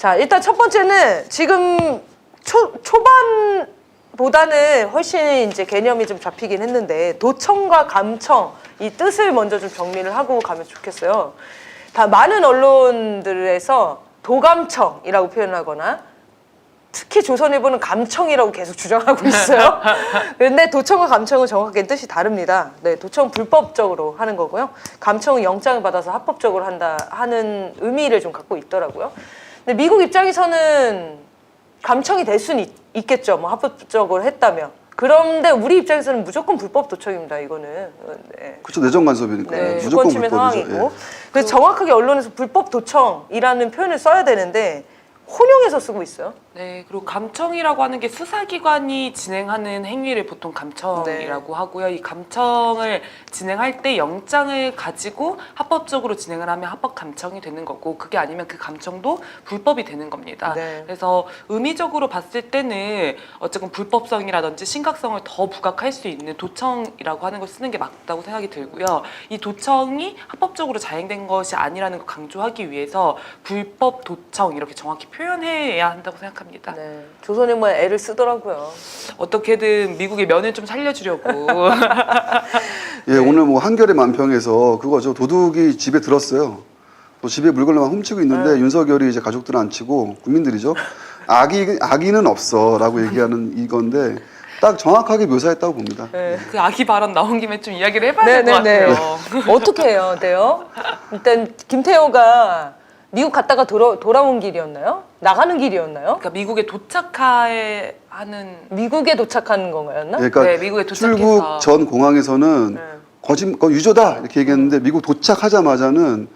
자, 일단 첫 번째는 지금 초반보다는 훨씬 이제 개념이 좀 잡히긴 했는데 도청과 감청 이 뜻을 먼저 좀 정리를 하고 가면 좋겠어요. 다 많은 언론들에서 도감청이라고 표현하거나 특히 조선일보는 감청이라고 계속 주장하고 있어요. 근데 도청과 감청은 정확하게 뜻이 다릅니다. 네, 도청은 불법적으로 하는 거고요. 감청은 영장을 받아서 합법적으로 한다 하는 의미를 좀 갖고 있더라고요. 근데 미국 입장에서는 감청이 될 수는 있겠죠. 뭐 합법적으로 했다면. 그런데 우리 입장에서는 무조건 불법 도청입니다. 이거는. 네. 그렇죠. 내정 간섭이니까. 네, 무조건 주권 침해 불법이죠. 상황이고. 예. 그래서 정확하게 언론에서 불법 도청이라는 표현을 써야 되는데 혼용해서 쓰고 있어요. 네, 그리고 감청이라고 하는 게 수사기관이 진행하는 행위를 보통 감청이라고 하고요. 이 감청을 진행할 때 영장을 가지고 합법적으로 진행을 하면 합법 감청이 되는 거고 그게 아니면 그 감청도 불법이 되는 겁니다. 네. 그래서 의미적으로 봤을 때는 어쨌든 불법성이라든지 심각성을 더 부각할 수 있는 도청이라고 하는 걸 쓰는 게 맞다고 생각이 들고요. 이 도청이 합법적으로 자행된 것이 아니라는 걸 강조하기 위해서 불법 도청 이렇게 정확히 표현해야 한다고 생각합니다. 네, 조선일보에 애를 쓰더라고요. 어떻게든 미국의 면을 좀 살려주려고. 예, 오늘 뭐 한겨레 만평에서 그거죠. 도둑이 집에 들었어요. 또 집에 물건을 막 훔치고 있는데 윤석열이 이제 가족들은 안 치고 국민들이죠. 악의는 없어라고 얘기하는 이건데 딱 정확하게 묘사했다고 봅니다. 네. 그 아기 발언 나온 김에 좀 이야기를 해봐야 될 것 같아요. 어떻게 해요, 돼요? 일단 김태호가 미국 갔다가 돌아온 길이었나요? 나가는 길이었나요? 그러니까 미국에 도착하는 미국에 도착하는 건가였나? 그러니까 네, 미국에 도착해서. 출국 전 공항에서는 유조다 이렇게 얘기했는데 미국 도착하자마자는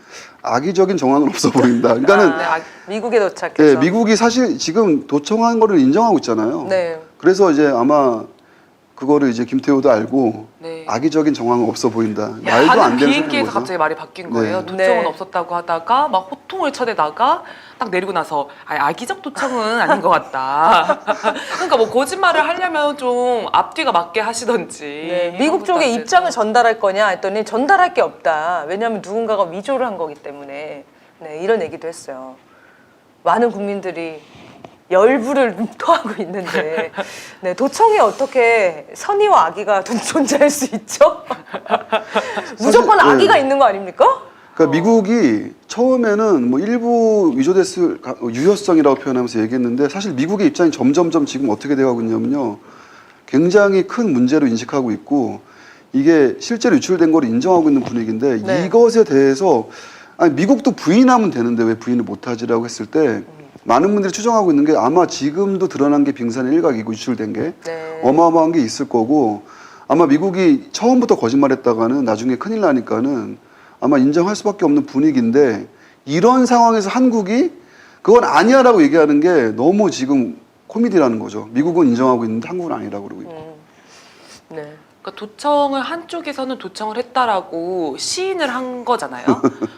악의적인 정황은 없어 보인다. 그러니까는 네, 미국에 도착해서. 예, 미국이 사실 지금 도청한 거를 인정하고 있잖아요. 네. 그래서 이제 아마 그거를 이제 김태호도 알고 네. 악의적인 정황은 없어 보인다. 말도 가는 안 되는 비행기에서 소리인 거죠. 갑자기 말이 바뀐 거예요. 네. 도청은 네. 없었다고 하다가 막 호통을 쳐대다가 딱 내리고 나서 악의적 도청은 아닌 것 같다. 그러니까 뭐 거짓말을 하려면 좀 앞뒤가 맞게 하시던지. 네, 미국 쪽에 이런 것도 입장을 안 돼서. 전달할 거냐 했더니 전달할 게 없다. 왜냐하면 누군가가 위조를 한 거기 때문에. 네, 이런 얘기도 했어요. 많은 국민들이 열불을 토하고 있는데 네, 도청이 어떻게 선의와 악의가 존재할 수 있죠? 무조건 사실, 악의가 네. 있는 거 아닙니까? 그러니까 미국이 처음에는 뭐 일부 위조됐을 유효성이라고 표현하면서 얘기했는데 사실 미국의 입장이 점점점 지금 어떻게 되어가고 있냐면요. 굉장히 큰 문제로 인식하고 있고 이게 실제로 유출된 걸 인정하고 있는 분위기인데 네. 이것에 대해서 아니 미국도 부인하면 되는데 왜 부인을 못하지라고 했을 때 많은 분들이 추정하고 있는 게 아마 지금도 드러난 게 빙산의 일각이고 유출된 게 네. 어마어마한 게 있을 거고 아마 미국이 처음부터 거짓말했다가는 나중에 큰일 나니까는 아마 인정할 수밖에 없는 분위기인데 이런 상황에서 한국이 그건 아니야라고 얘기하는 게 너무 지금 코미디라는 거죠. 미국은 인정하고 있는데 한국은 아니라고 그러고 있고. 네. 그러니까 도청을 한쪽에서는 도청을 했다라고 시인을 한 거잖아요.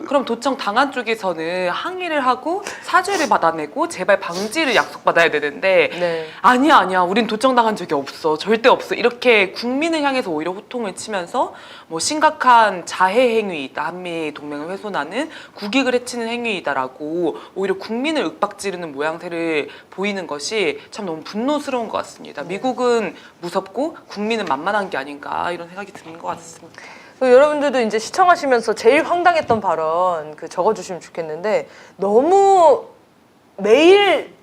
그럼 도청 당한 쪽에서는 항의를 하고 사죄를 받아내고 제발 방지를 약속받아야 되는데 네. 아니야 우린 도청 당한 적이 없어 절대 없어 이렇게 국민을 향해서 오히려 호통을 치면서 뭐 심각한 자해 행위이다 한미 동맹을 훼손하는 국익을 해치는 행위이다라고 오히려 국민을 윽박지르는 모양새를 보이는 것이 참 너무 분노스러운 것 같습니다. 미국은 무섭고 국민은 만만한 게 아닌가 이런 생각이 드는 것 같습니다. 여러분들도 이제 시청하시면서 제일 황당했던 발언 적어주시면 좋겠는데 너무 매일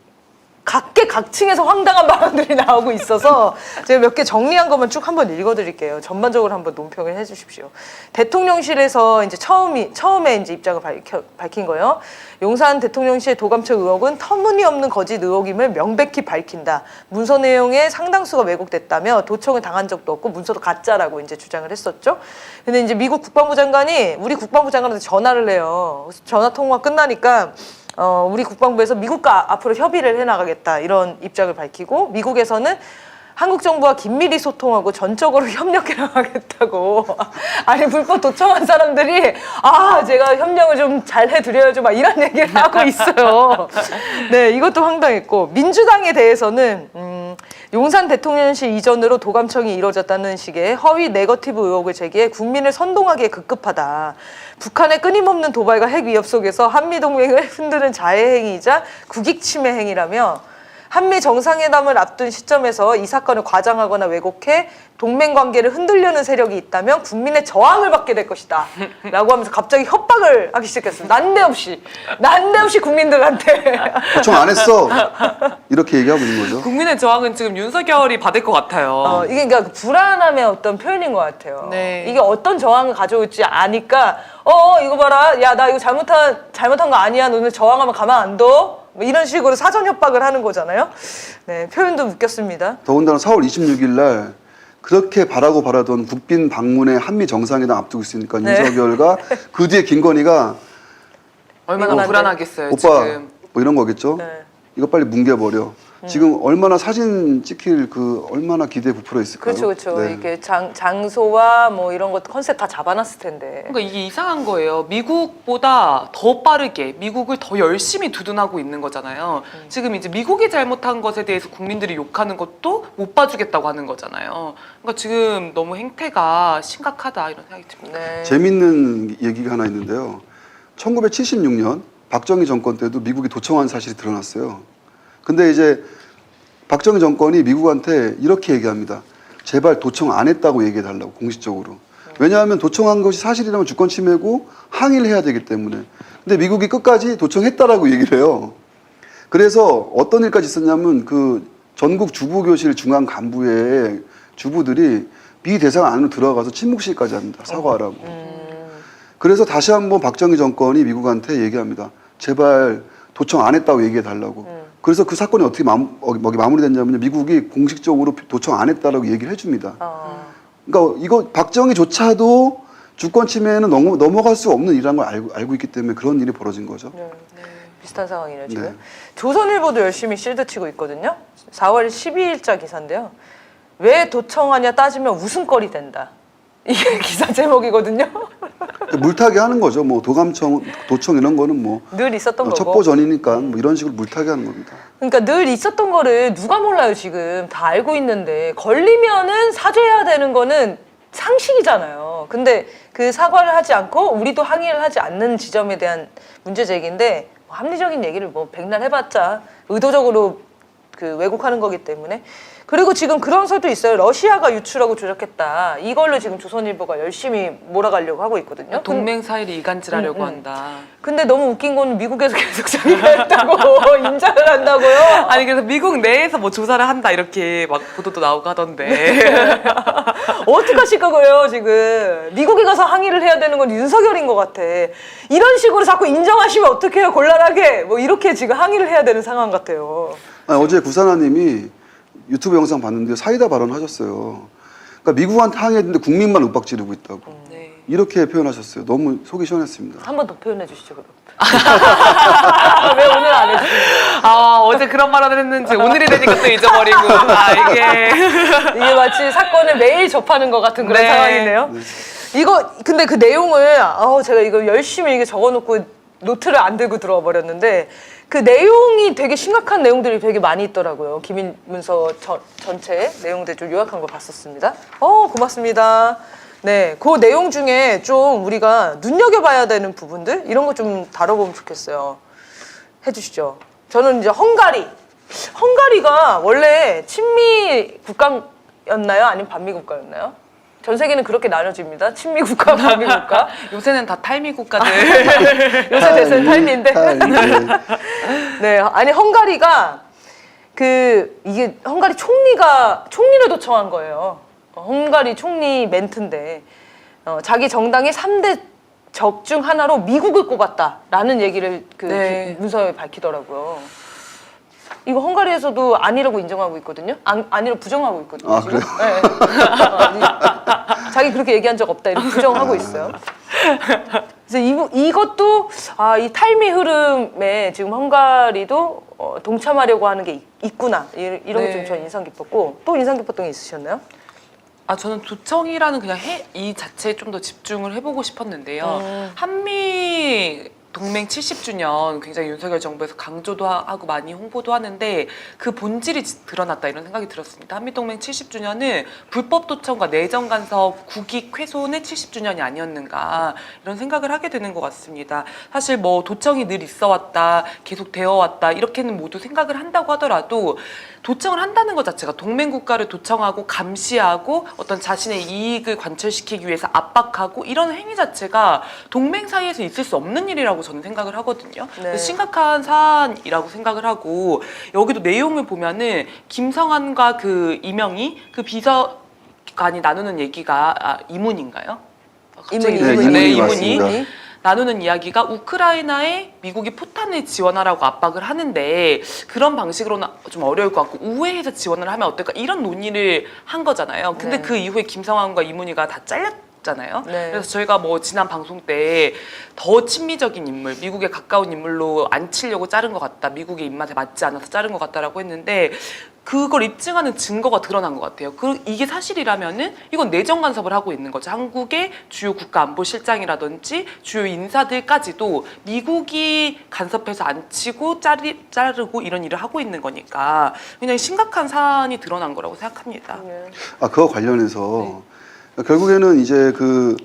각계각층에서 황당한 발언들이 나오고 있어서 제가 몇 개 정리한 것만 쭉 한번 읽어드릴게요. 전반적으로 한번 논평을 해주십시오. 대통령실에서 이제 처음에 이제 입장을 밝힌 거예요. 용산 대통령실 도감청 의혹은 터무니없는 거짓 의혹임을 명백히 밝힌다. 문서 내용의 상당수가 왜곡됐다며 도청을 당한 적도 없고 문서도 가짜라고 이제 주장을 했었죠. 근데 이제 미국 국방부 장관이 우리 국방부 장관한테 전화를 해요. 전화 통화 끝나니까. 우리 국방부에서 미국과 앞으로 협의를 해나가겠다 이런 입장을 밝히고 미국에서는 한국 정부와 긴밀히 소통하고 전적으로 협력해 나가겠다고. 아니 불법 도청한 사람들이 제가 협력을 좀 잘 해드려야죠 막 이런 얘기를 하고 있어요. 네, 이것도 황당했고 민주당에 대해서는 용산 대통령실 이전으로 도감청이 이뤄졌다는 식의 허위 네거티브 의혹을 제기해 국민을 선동하기에 급급하다. 북한의 끊임없는 도발과 핵 위협 속에서 한미동맹을 흔드는 자해 행위이자 국익 침해 행위라며 한미 정상회담을 앞둔 시점에서 이 사건을 과장하거나 왜곡해 동맹 관계를 흔들려는 세력이 있다면 국민의 저항을 받게 될 것이다 라고 하면서 갑자기 협박을 하기 시작했어요. 난데없이 국민들한테. 도청 안 했어. 이렇게 얘기하고 있는 거죠. 국민의 저항은 지금 윤석열이 받을 것 같아요. 이게 그러니까 불안함의 어떤 표현인 것 같아요. 네. 이게 어떤 저항을 가져올지 아니까 이거 봐라, 야 나 이거 잘못한 거 아니야, 너는 저항하면 가만 안 둬. 뭐 이런 식으로 사전 협박을 하는 거잖아요. 네, 표현도 웃겼습니다. 더군다나 4월 26일 날 그렇게 바라던 국빈 방문의 한미 정상회담 앞두고 있으니까 네. 윤석열과 그 뒤에 김건희가 얼마나 미안한데. 불안하겠어요, 오빠 지금. 뭐 이런 거겠죠. 네. 이거 빨리 뭉개버려. 지금 얼마나 사진 찍힐 얼마나 기대에 부풀어 있을까요? 그렇죠. 네. 이게 장소와 뭐 이런 것 컨셉 다 잡아놨을 텐데. 그러니까 이게 이상한 거예요. 미국보다 더 빠르게 미국을 더 열심히 두둔하고 있는 거잖아요. 지금 이제 미국이 잘못한 것에 대해서 국민들이 욕하는 것도 못 봐주겠다고 하는 거잖아요. 그러니까 지금 너무 행태가 심각하다 이런 생각이 듭니다. 네. 재밌는 얘기가 하나 있는데요. 1976년 박정희 정권 때도 미국이 도청한 사실이 드러났어요. 근데 이제 박정희 정권이 미국한테 이렇게 얘기합니다. 제발 도청 안 했다고 얘기해달라고, 공식적으로. 왜냐하면 도청한 것이 사실이라면 주권 침해고 항의를 해야 되기 때문에. 근데 미국이 끝까지 도청했다라고 얘기를 해요. 그래서 어떤 일까지 있었냐면 그 전국 주부교실 중앙 간부의 주부들이 미 대상 안으로 들어가서 침묵실까지 합니다. 사과하라고. 그래서 다시 한번 박정희 정권이 미국한테 얘기합니다. 제발 도청 안 했다고 얘기해달라고. 그래서 그 사건이 어떻게 마무리됐냐면 미국이 공식적으로 도청 안 했다라고 얘기를 해줍니다. 그러니까 이거 박정희조차도 주권 침해에는 넘어갈 수 없는 일이라는 걸 알고 있기 때문에 그런 일이 벌어진 거죠. 네. 비슷한 상황이네요, 지금. 네. 조선일보도 열심히 실드 치고 있거든요. 4월 12일자 기사인데요. 왜 도청하냐 따지면 웃음거리 된다. 이게 기사 제목이거든요. 물타기 하는 거죠. 뭐 도감청, 도청 이런 거는 뭐 늘 있었던 거고. 첩보 전이니까 뭐 이런 식으로 물타기 하는 겁니다. 그러니까 늘 있었던 거를 누가 몰라요, 지금. 다 알고 있는데. 걸리면은 사죄해야 되는 거는 상식이잖아요. 근데 그 사과를 하지 않고 우리도 항의를 하지 않는 지점에 대한 문제 제기인데 뭐 합리적인 얘기를 뭐 백날 해봤자 의도적으로 그 왜곡하는 거기 때문에. 그리고 지금 그런 설도 있어요. 러시아가 유출하고 조작했다. 이걸로 지금 조선일보가 열심히 몰아가려고 하고 있거든요. 동맹 사이를 이간질하려고 한다. 근데 너무 웃긴 건 미국에서 계속 자기가 했다고 인정을 한다고요. 아니 그래서 미국 내에서 뭐 조사를 한다 이렇게 막 보도도 나오고 하던데. 어떡하실 거고요, 지금. 미국에 가서 항의를 해야 되는 건 윤석열인 것 같아. 이런 식으로 자꾸 인정하시면 어떡해요, 곤란하게. 뭐 이렇게 지금 항의를 해야 되는 상황 같아요. 아니, 어제 구사나님이 유튜브 영상 봤는데 사이다 발언하셨어요. 그러니까 미국한테 항의했는데 국민만 윽박 지르고 있다고. 네. 이렇게 표현하셨어요. 너무 속이 시원했습니다. 한 번 더 표현해 주시죠, 그럼. 왜 오늘 안 해주시는 거예요? 아 어제 그런 말을 했는지 오늘이 되니까 또 잊어버리고. 아 이게. 이게 마치 사건을 매일 접하는 것 같은 그런 네. 상황이네요. 이거 근데 그 내용을 제가 이거 열심히 이게 적어놓고 노트를 안 들고 들어와 버렸는데 그 내용이 되게 심각한 내용들이 되게 많이 있더라고요. 기밀 문서 전체 내용들 좀 요약한 거 봤었습니다. 고맙습니다. 네, 그 내용 중에 좀 우리가 눈여겨봐야 되는 부분들 이런 거 좀 다뤄보면 좋겠어요. 해주시죠. 저는 이제 헝가리가 원래 친미 국가였나요? 아니면 반미 국가였나요? 전 세계는 그렇게 나눠집니다. 친미 국가, 반미 국가. 요새는 다 탈미 국가들. 요새 대세는 타임인데. 네. 네, 아니 헝가리가 이게 헝가리 총리를 도청한 거예요. 헝가리 총리 멘트인데 자기 정당의 3대 적 중 하나로 미국을 꼽았다라는 얘기를 네. 문서에 밝히더라고요. 이거 헝가리에서도 아니라고 인정하고 있거든요. 아니라고 부정하고 있거든요. 아, 지금. 그래요? 네. 자기 그렇게 얘기한 적 없다 이렇게 부정하고 있어요. 그래서 이것도 이 탈미 흐름에 지금 헝가리도 동참하려고 하는 게 있구나 이런 게 좀 네. 전 인상 깊었고 또 인상 깊었던 게 있으셨나요? 저는 도청이라는 그냥 이 자체에 좀 더 집중을 해보고 싶었는데요. 한미 동맹 70주년 굉장히 윤석열 정부에서 강조도 하고 많이 홍보도 하는데 그 본질이 드러났다 이런 생각이 들었습니다. 한미동맹 70주년은 불법 도청과 내정 간섭 국익 훼손의 70주년이 아니었는가 이런 생각을 하게 되는 것 같습니다. 사실 뭐 도청이 늘 있어 왔다, 계속 되어 왔다 이렇게는 모두 생각을 한다고 하더라도 도청을 한다는 것 자체가 동맹 국가를 도청하고 감시하고 어떤 자신의 이익을 관철시키기 위해서 압박하고 이런 행위 자체가 동맹 사이에서 있을 수 없는 일이라고 저는 생각을 하거든요. 네. 그래서 심각한 사안이라고 생각을 하고 여기도 내용을 보면은 김성환과 그 이명희 그 비서관이 나누는 얘기가 이문인가요? 이문희, 네, 네, 이문희 이문희. 맞습니다. 나누는 이야기가 우크라이나에 미국이 포탄을 지원하라고 압박을 하는데 그런 방식으로는 좀 어려울 것 같고 우회해서 지원을 하면 어떨까 이런 논의를 한 거잖아요. 근데 네. 그 이후에 김성환과 이문희가 다 잘렸잖아요. 네. 그래서 저희가 뭐 지난 방송 때 더 친미적인 인물, 미국에 가까운 인물로 안 치려고 자른 것 같다. 미국의 입맛에 맞지 않아서 자른 것 같다라고 했는데 그걸 입증하는 증거가 드러난 것 같아요. 이게 사실이라면은 이건 내정 간섭을 하고 있는 거죠. 한국의 주요 국가안보실장이라든지 주요 인사들까지도 미국이 간섭해서 안 치고 자르고 이런 일을 하고 있는 거니까 굉장히 심각한 사안이 드러난 거라고 생각합니다. 네. 그거 관련해서 결국에는 이제 그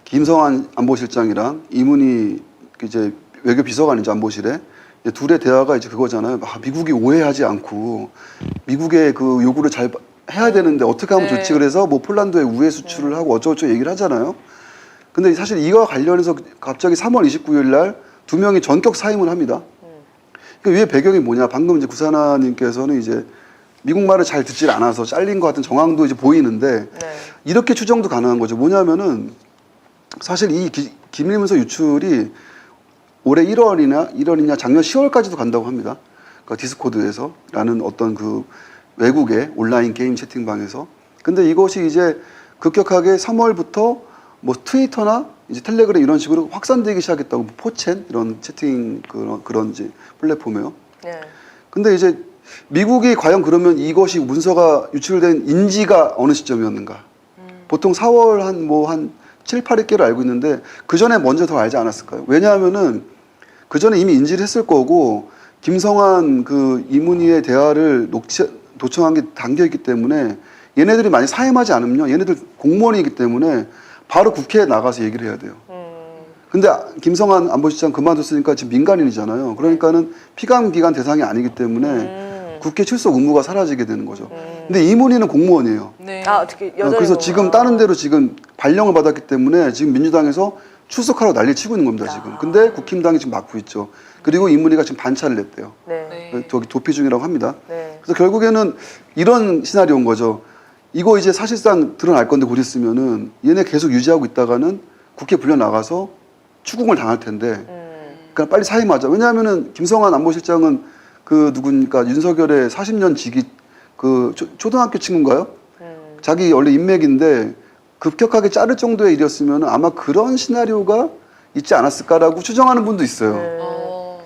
김성환 안보실장이랑 이문희 이제 외교 비서관이죠 안보실에 이제 둘의 대화가 이제 그거잖아요. 미국이 오해하지 않고 미국의 그 요구를 잘 해야 되는데 어떻게 하면 네. 좋지 그래서 뭐 폴란드에 우회 수출을 하고 어쩌고저쩌고 얘기를 하잖아요. 근데 사실 이와 관련해서 갑자기 3월 29일 날 두 명이 전격 사임을 합니다. 그 위에 배경이 뭐냐? 방금 이제 구사나님께서는 이제 미국 말을 잘 듣질 않아서 잘린 것 같은 정황도 이제 보이는데 네. 이렇게 추정도 가능한 거죠. 뭐냐면은 사실 이 기밀문서 유출이 올해 1월이냐 작년 10월까지도 간다고 합니다. 그러니까 디스코드에서라는 어떤 그 외국의 온라인 게임 채팅방에서. 근데 이것이 이제 급격하게 3월부터 뭐 트위터나 이제 텔레그램 이런 식으로 확산되기 시작했다고 포첸 이런 채팅 그런 이제 플랫폼이요. 네. 근데 이제 미국이 과연 그러면 이것이 문서가 유출된 인지가 어느 시점이었는가? 보통 4월 한 7, 8일께로 알고 있는데 그 전에 먼저 더 알지 않았을까요? 왜냐하면은 그 전에 이미 인지를 했을 거고 김성환 그 이문희의 대화를 도청한 게 담겨 있기 때문에 얘네들이 많이 사임하지 않으면요, 얘네들 공무원이기 때문에 바로 국회에 나가서 얘기를 해야 돼요. 근데 김성환 안보실장 그만뒀으니까 지금 민간인이잖아요. 그러니까는 피감기관 대상이 아니기 때문에 국회 출석 의무가 사라지게 되는 거죠. 근데 이문희는 공무원이에요. 네. 어떻게 여전히 그래서 뭐- 지금 다른 데로 지금 발령을 받았기 때문에 지금 민주당에서 출석하러 난리 치고 있는 겁니다, 지금. 근데 국힘당이 지금 막고 있죠. 그리고 이문희가 지금 반차를 냈대요. 네. 네. 저기 도피 중이라고 합니다. 네. 그래서 결국에는 이런 시나리오인 거죠. 이거 이제 사실상 드러날 건데 곧 있으면은 얘네 계속 유지하고 있다가는 국회 불려 나가서 추궁을 당할 텐데 그러니까 빨리 사임하자. 왜냐하면은 김성환 안보실장은 그 누구니까 윤석열의 40년 직위 그 초등학교 친구인가요? 자기 원래 인맥인데 급격하게 자를 정도의 일이었으면 아마 그런 시나리오가 있지 않았을까라고 추정하는 분도 있어요.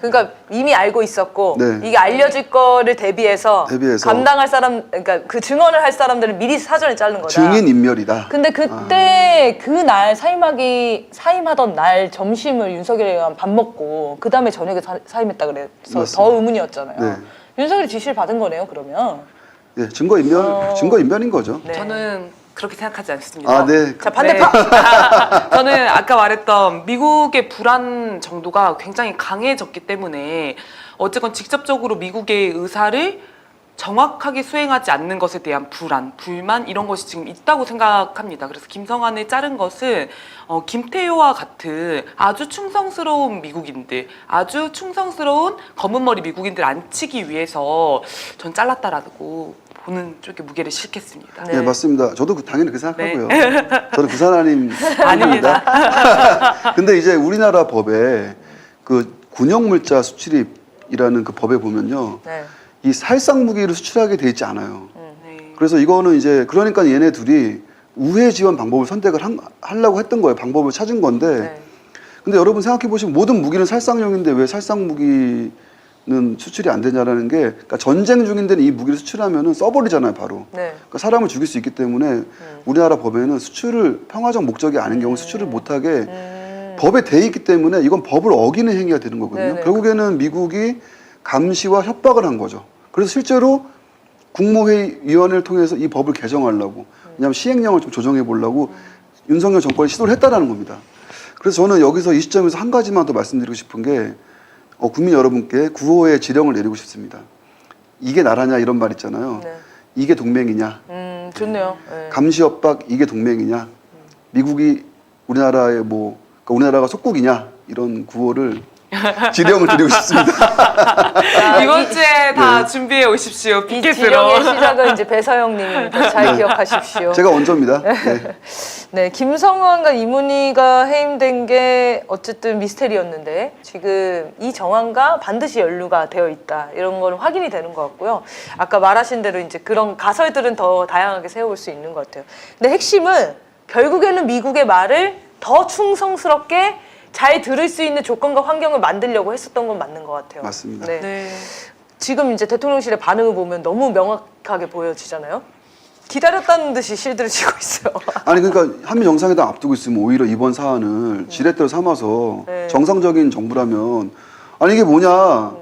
그러니까 이미 알고 있었고 네. 이게 알려질 거를 대비해서 대비해서. 감당할 사람, 그러니까 그 증언을 할 사람들을 미리 사전에 자른 거다. 증인 인멸이다. 근데 그때 그날 사임하던 날 점심을 윤석열이랑 밥 먹고 그 다음에 저녁에 사임했다 그래서 맞습니다. 더 의문이었잖아요. 네. 윤석열이 지시를 받은 거네요, 그러면. 예, 증거 인멸인 거죠. 네. 저는 그렇게 생각하지 않습니다. 아, 네. 자, 반대파. 저는 아까 말했던 미국의 불안 정도가 굉장히 강해졌기 때문에 어쨌건 직접적으로 미국의 의사를 정확하게 수행하지 않는 것에 대한 불안, 불만 이런 것이 지금 있다고 생각합니다. 그래서 김성환을 자른 것은 김태효와 같은 아주 충성스러운 미국인들, 아주 충성스러운 검은머리 미국인들 안 치기 위해서 전 잘랐다라고 보는 쪽에 무게를 실겠습니다. 네. 네, 맞습니다. 저도 당연히 그 생각하고요. 저는 구사나님 아닙니다. 근데 이제 우리나라 법에 그 군용물자 수출입이라는 그 법에 보면요, 네. 이 살상 무기를 수출하게 돼 있지 않아요. 네. 그래서 이거는 이제 그러니까 얘네 둘이 우회 지원 방법을 선택을 하려고 했던 거예요. 방법을 찾은 건데. 네. 근데 여러분 생각해 보시면 모든 무기는 살상용인데 왜 살상 무기는 수출이 안 되냐라는 게, 그러니까 전쟁 중인데는 이 무기를 수출하면은 써버리잖아요, 바로. 네. 그러니까 사람을 죽일 수 있기 때문에 우리나라 법에는 수출을 평화적 목적이 아닌 경우 수출을 못하게 법에 돼 있기 때문에 이건 법을 어기는 행위가 되는 거거든요. 네네. 결국에는 미국이 감시와 협박을 한 거죠. 그래서 실제로 국무회의 위원회를 통해서 이 법을 개정하려고, 왜냐하면 시행령을 좀 조정해 보려고 윤석열 정권이 시도를 했다라는 겁니다. 그래서 저는 여기서 이 시점에서 한 가지만 더 말씀드리고 싶은 게 국민 여러분께 구호의 지령을 내리고 싶습니다. 이게 나라냐 이런 말 있잖아요. 네. 이게 동맹이냐, 좋네요. 네. 감시 협박 이게 동맹이냐, 미국이 우리나라의 그러니까 우리나라가 속국이냐 이런 구호를 지령을 드리고 싶습니다. 자, 이번 주에 다 네. 준비해 오십시오. 이 피켓으로. 지령의 시작은 이제 배서영님입니다. 잘 네. 기억하십시오. 제가 원조입니다. 네. 네, 김성환과 이문희가 해임된 게 어쨌든 미스테리였는데 지금 이 정황과 반드시 연루가 되어 있다. 이런 거는 확인이 되는 것 같고요. 아까 말하신 대로 이제 그런 가설들은 더 다양하게 세워볼 수 있는 것 같아요. 근데 핵심은 결국에는 미국의 말을 더 충성스럽게 잘 들을 수 있는 조건과 환경을 만들려고 했었던 건 맞는 것 같아요. 맞습니다. 네. 네. 지금 이제 대통령실의 반응을 보면 너무 명확하게 보여지잖아요. 기다렸다는 듯이 실드를 치고 있어요. 아니 그러니까 한미 정상회담 앞두고 있으면 오히려 이번 사안을 지렛대로 삼아서 네. 정상적인 정부라면 아니 이게 뭐냐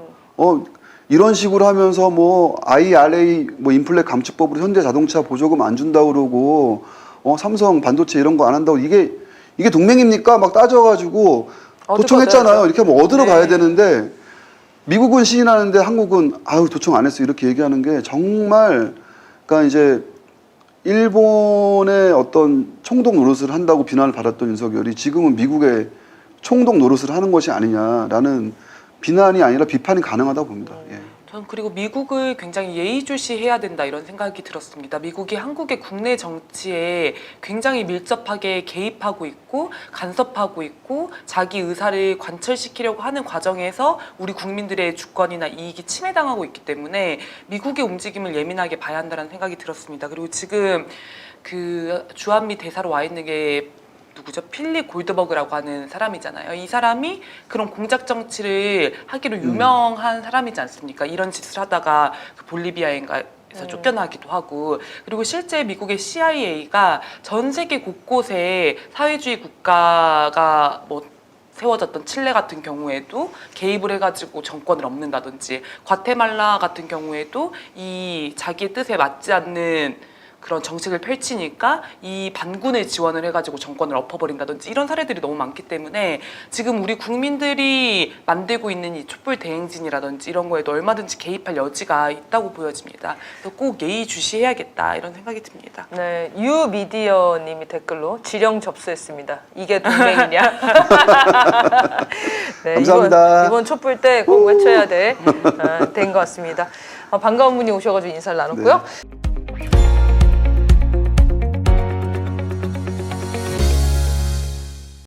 이런 식으로 하면서 뭐 IRA 뭐 인플레 감축법으로 현대 자동차 보조금 안 준다고 그러고 삼성 반도체 이런 거 안 한다고 이게 동맹입니까? 막 따져가지고 도청했잖아요. 이렇게 하면 얻으러 네. 가야 되는데 미국은 시인하는데 한국은 아유 도청 안 했어 이렇게 얘기하는 게 정말 그러니까 이제 일본의 어떤 총독 노릇을 한다고 비난을 받았던 윤석열이 지금은 미국의 총독 노릇을 하는 것이 아니냐라는 비난이 아니라 비판이 가능하다고 봅니다. 예. 전 그리고 미국을 굉장히 예의주시해야 된다 이런 생각이 들었습니다. 미국이 한국의 국내 정치에 굉장히 밀접하게 개입하고 있고 간섭하고 있고 자기 의사를 관철시키려고 하는 과정에서 우리 국민들의 주권이나 이익이 침해당하고 있기 때문에 미국의 움직임을 예민하게 봐야 한다는 생각이 들었습니다. 그리고 지금 그 주한미 대사로 와 있는 게 누구죠? 필립 골드버그라고 하는 사람이잖아요. 이 사람이 그런 공작 정치를 하기로 유명한 사람이지 않습니까? 이런 짓을 하다가 그 볼리비아인가에서 쫓겨나기도 하고, 그리고 실제 미국의 CIA가 전 세계 곳곳에 사회주의 국가가 뭐 세워졌던 칠레 같은 경우에도 개입을 해가지고 정권을 엎는다든지, 과테말라 같은 경우에도 이 자기의 뜻에 맞지 않는 그런 정책을 펼치니까 이 반군을 지원을 해가지고 정권을 엎어버린다든지 이런 사례들이 너무 많기 때문에 지금 우리 국민들이 만들고 있는 이 촛불 대행진이라든지 이런 거에도 얼마든지 개입할 여지가 있다고 보여집니다. 그래서 꼭 예의주시해야겠다 이런 생각이 듭니다. 네, 유미디어님이 댓글로 지령 접수했습니다. 이게 동맹이냐? 네, 감사합니다. 이번 촛불 때 꼭 외쳐야 될 된 것 같습니다. 반가운 분이 오셔가지고 인사를 나눴고요. 네.